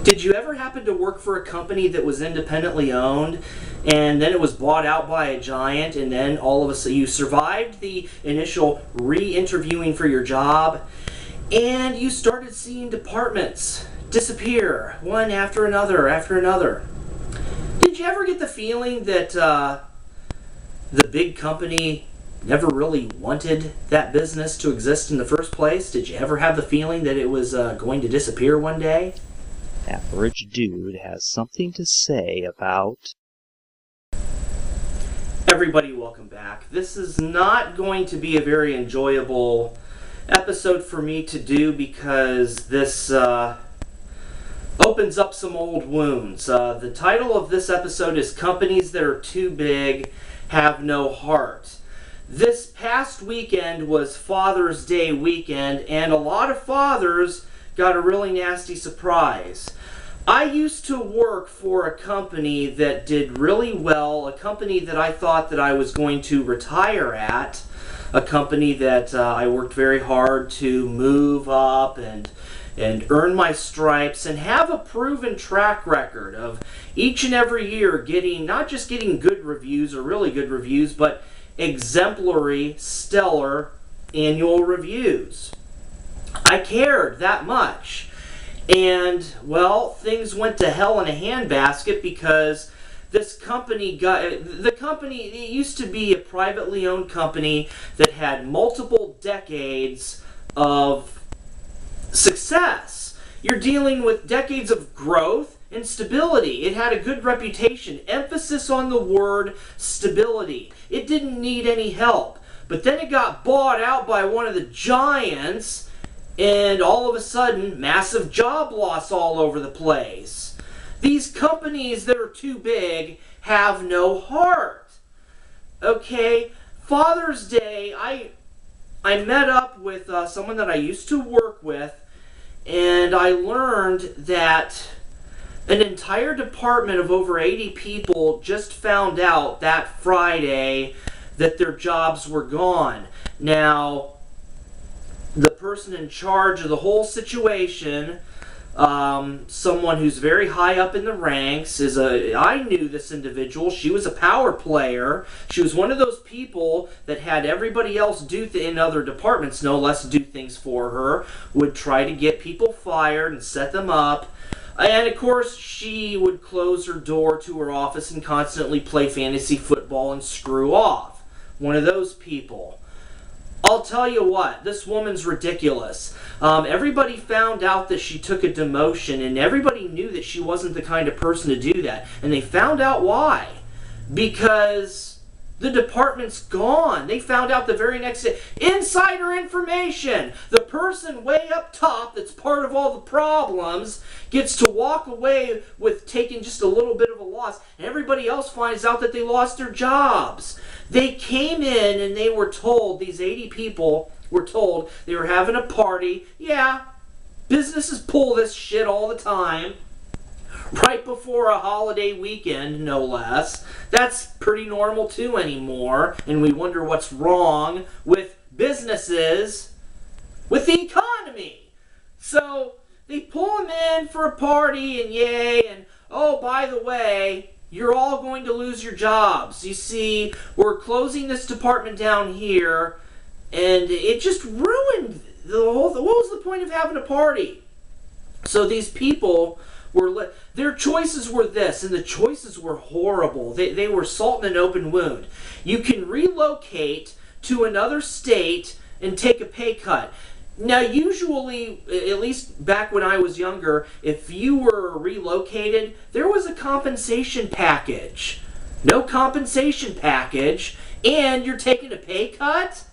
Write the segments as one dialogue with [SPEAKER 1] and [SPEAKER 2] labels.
[SPEAKER 1] Did you ever happen to work for a company that was independently owned and then it was bought out by a giant, and then all of a sudden you survived the initial re-interviewing for your job and you started seeing departments disappear one after another after another? Did you ever get the feeling that the big company never really wanted that business to exist in the first place? Did you ever have the feeling that it was going to disappear one day?
[SPEAKER 2] Average Dude has something to say about...
[SPEAKER 1] Everybody, welcome back. This is not going to be a very enjoyable episode for me to do because this opens up some old wounds. The title of this episode is Companies That Are Too Big Have No Heart. This past weekend was Father's Day weekend, and a lot of fathers got a really nasty surprise. I used to work for a company that did really well, a company that I thought that I was going to retire at, a company that I worked very hard to move up and earn my stripes and have a proven track record of each and every year getting, not just getting good reviews or really good reviews, but exemplary, stellar annual reviews. I cared that much. And, well, things went to hell in a handbasket because this company it used to be a privately owned company that had multiple decades of success. You're dealing with decades of growth and stability. It had a good reputation, emphasis on the word stability. It didn't need any help. But then it got bought out by one of the giants, and all of a sudden, massive job loss all over the place. These companies that are too big have no heart. Okay, Father's Day, I met up with someone that I used to work with, and I learned that an entire department of over 80 people just found out that Friday that their jobs were gone. Now, the person in charge of the whole situation, someone who's very high up in the ranks, I knew this individual. She was a power player. She was one of those people that had everybody else in other departments, no less, do things for her, would try to get people fired and set them up. And of course, she would close her door to her office and constantly play fantasy football and screw off. One of those people. I'll tell you what, this woman's ridiculous. Everybody found out that she took a demotion, and everybody knew that she wasn't the kind of person to do that. And they found out why. Because the department's gone. They found out the very next day. Insider information! The person way up top that's part of all the problems gets to walk away with taking just a little bit of a loss, and everybody else finds out that they lost their jobs. They came in and they were told, these 80 people were told they were having a party. Yeah, businesses pull this shit all the time. Right before a holiday weekend, no less. That's pretty normal too anymore. And we wonder what's wrong with businesses, with the economy. So they pull them in for a party and yay, and oh, by the way, you're all going to lose your jobs. You see, we're closing this department down here, and it just ruined the whole thing. What was the point of having a party? So these people their choices were this, and the choices were horrible. They were salt in an open wound. You can relocate to another state and take a pay cut. Now, usually, at least back when I was younger, if you were relocated, there was a compensation package. No compensation package, and you're taking a pay cut?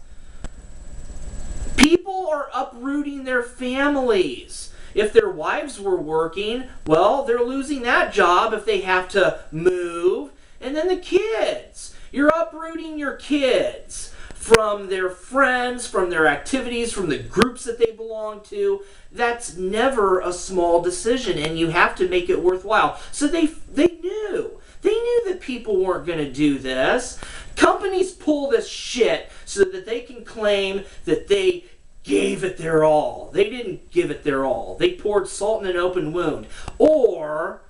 [SPEAKER 1] People are uprooting their families. If their wives were working, well, they're losing that job if they have to move. And then the kids. You're uprooting your kids from their friends, from their activities, from the groups that they belong to. That's never a small decision, and you have to make it worthwhile. So they knew. They knew that people weren't going to do this. Companies pull this shit so that they can claim that they gave it their all. They didn't give it their all. They poured salt in an open wound. Or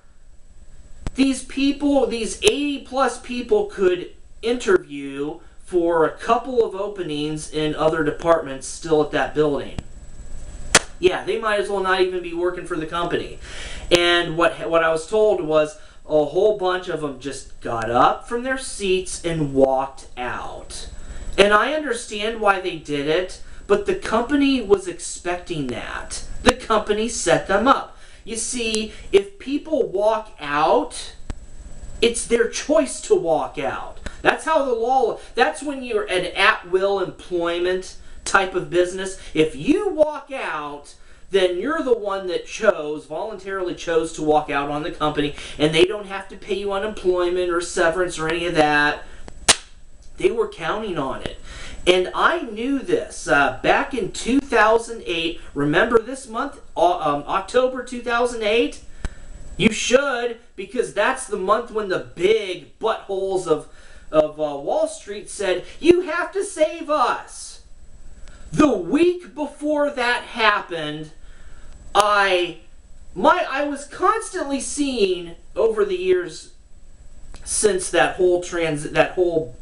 [SPEAKER 1] these people, these 80 plus people could interview for a couple of openings in other departments still at that building. Yeah, they might as well not even be working for the company. And what I was told was a whole bunch of them just got up from their seats and walked out. And I understand why they did it, but the company was expecting that. The company set them up. You see, if people walk out, it's their choice to walk out. That's how the law, that's when you're an at-will employment type of business. If you walk out, then you're the one that voluntarily chose to walk out on the company, and they don't have to pay you unemployment or severance or any of that. They were counting on it. And I knew this back in 2008. Remember this month, October 2008? You should, because that's the month when the big buttholes of Wall Street said, you have to save us. The week before that happened, I was constantly seeing over the years since that whole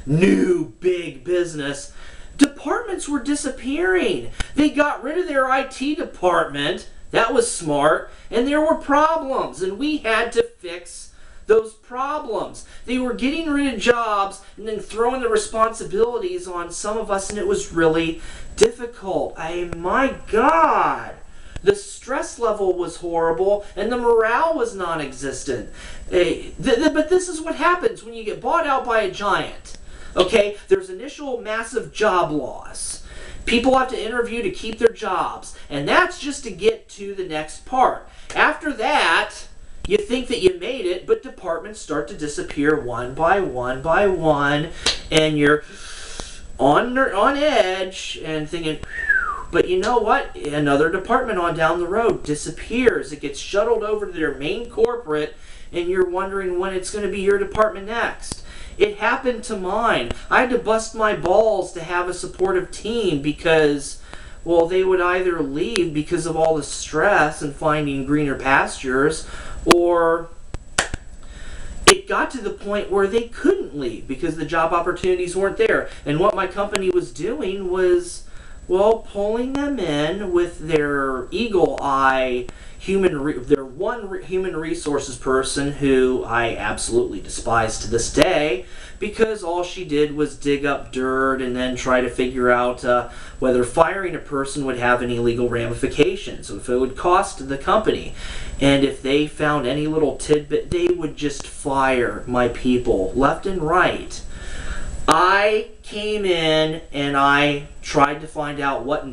[SPEAKER 1] new big business, departments were disappearing. They got rid of their IT department. That was smart. And there were problems, and we had to fix those problems. They were getting rid of jobs and then throwing the responsibilities on some of us, and it was really difficult. My God. The stress level was horrible, and the morale was non-existent. But this is what happens when you get bought out by a giant. Okay, there's initial massive job loss. People have to interview to keep their jobs, and that's just to get to the next part. After that, you think that you made it, but departments start to disappear one by one, and you're on edge and thinking, but you know what? Another department on down the road disappears. It gets shuttled over to their main corporate, and you're wondering when it's going to be your department next. It happened to mine. I had to bust my balls to have a supportive team because, well, they would either leave because of all the stress and finding greener pastures, or it got to the point where they couldn't leave because the job opportunities weren't there. And what my company was doing was, well, pulling them in with their eagle eye their one human resources person who I absolutely despise to this day, because all she did was dig up dirt and then try to figure out whether firing a person would have any legal ramifications, if it would cost the company. And if they found any little tidbit, they would just fire my people left and right. I came in and I tried to find out what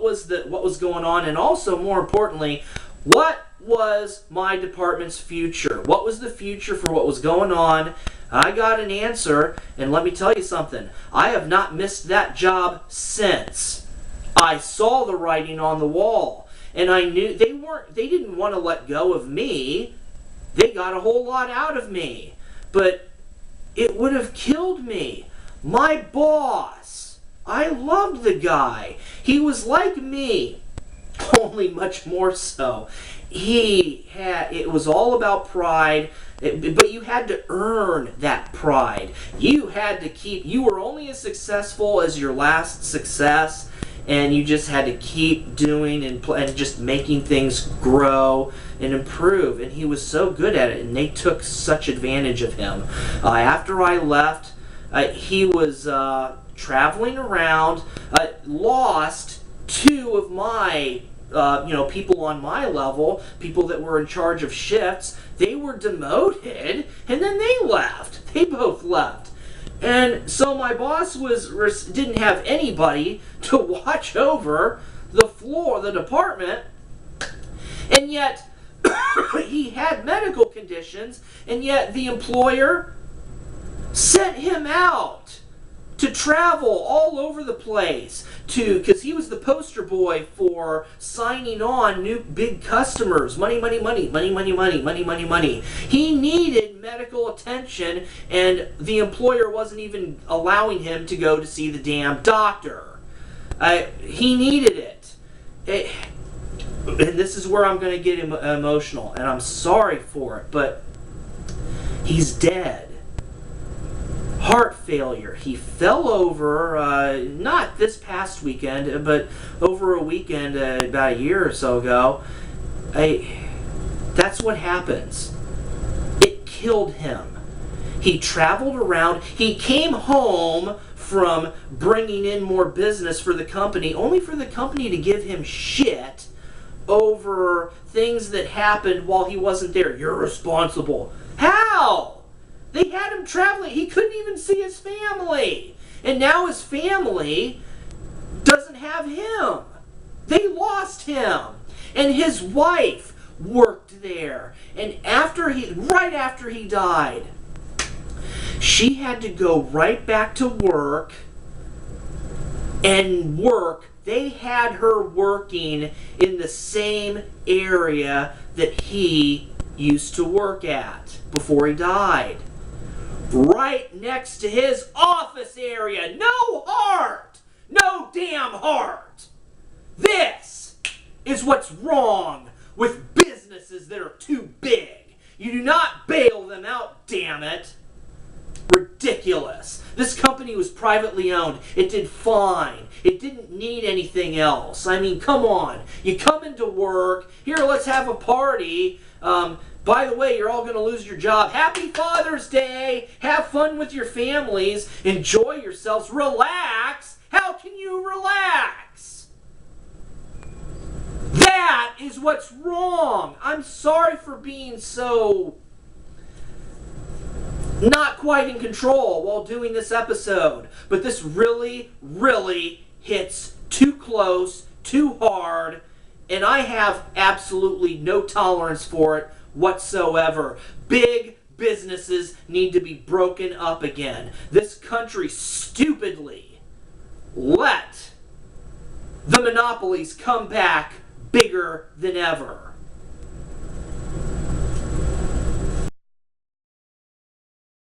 [SPEAKER 1] was going on, and also, more importantly, what was my department's future? What was the future for what was going on? I got an answer, and let me tell you something. I have not missed that job since. I saw the writing on the wall, and I knew they didn't want to let go of me. They got a whole lot out of me, but it would have killed me. My boss, I loved the guy. He was like me, only much more so. It was all about pride, but you had to earn that pride. You were only as successful as your last success, and you just had to keep doing and just making things grow and improve. And he was so good at it, and they took such advantage of him. After I left, he was traveling around, lost two of my people on my level, people that were in charge of shifts. They were demoted, and then they left. They both left. And so my boss didn't have anybody to watch over the floor, the department, and yet he had medical conditions, and yet the employer sent him out to travel all over the place because he was the poster boy for signing on new big customers. Money, money, money, money, money, money, money, money, money. He needed medical attention, and the employer wasn't even allowing him to go to see the damn doctor. He needed it. And this is where I'm going to get emotional, and I'm sorry for it, but he's dead. Heart failure. He fell over, not this past weekend, but over a weekend about a year or so ago. That's what happens. It killed him. He traveled around. He came home from bringing in more business for the company, only for the company to give him shit over things that happened while he wasn't there. You're responsible. How? They had him traveling. He couldn't even see his family. And now his family doesn't have him. They lost him. And his wife worked there. And right after he died, she had to go right back to work and work. They had her working in the same area that he used to work at before he died. Right next to his office area. No heart! No damn heart! This is what's wrong with businesses that are too big. You do not bail them out, damn it. Ridiculous. This company was privately owned. It did fine. It didn't need anything else. I mean, come on. You come into work. Here, let's have a party. By the way, you're all going to lose your job. Happy Father's Day. Have fun with your families. Enjoy yourselves. Relax. How can you relax? That is what's wrong. I'm sorry for being so not quite in control while doing this episode, but this really, really hits too close, too hard, and I have absolutely no tolerance for it whatsoever. Big businesses need to be broken up again. This country stupidly let the monopolies come back bigger than ever.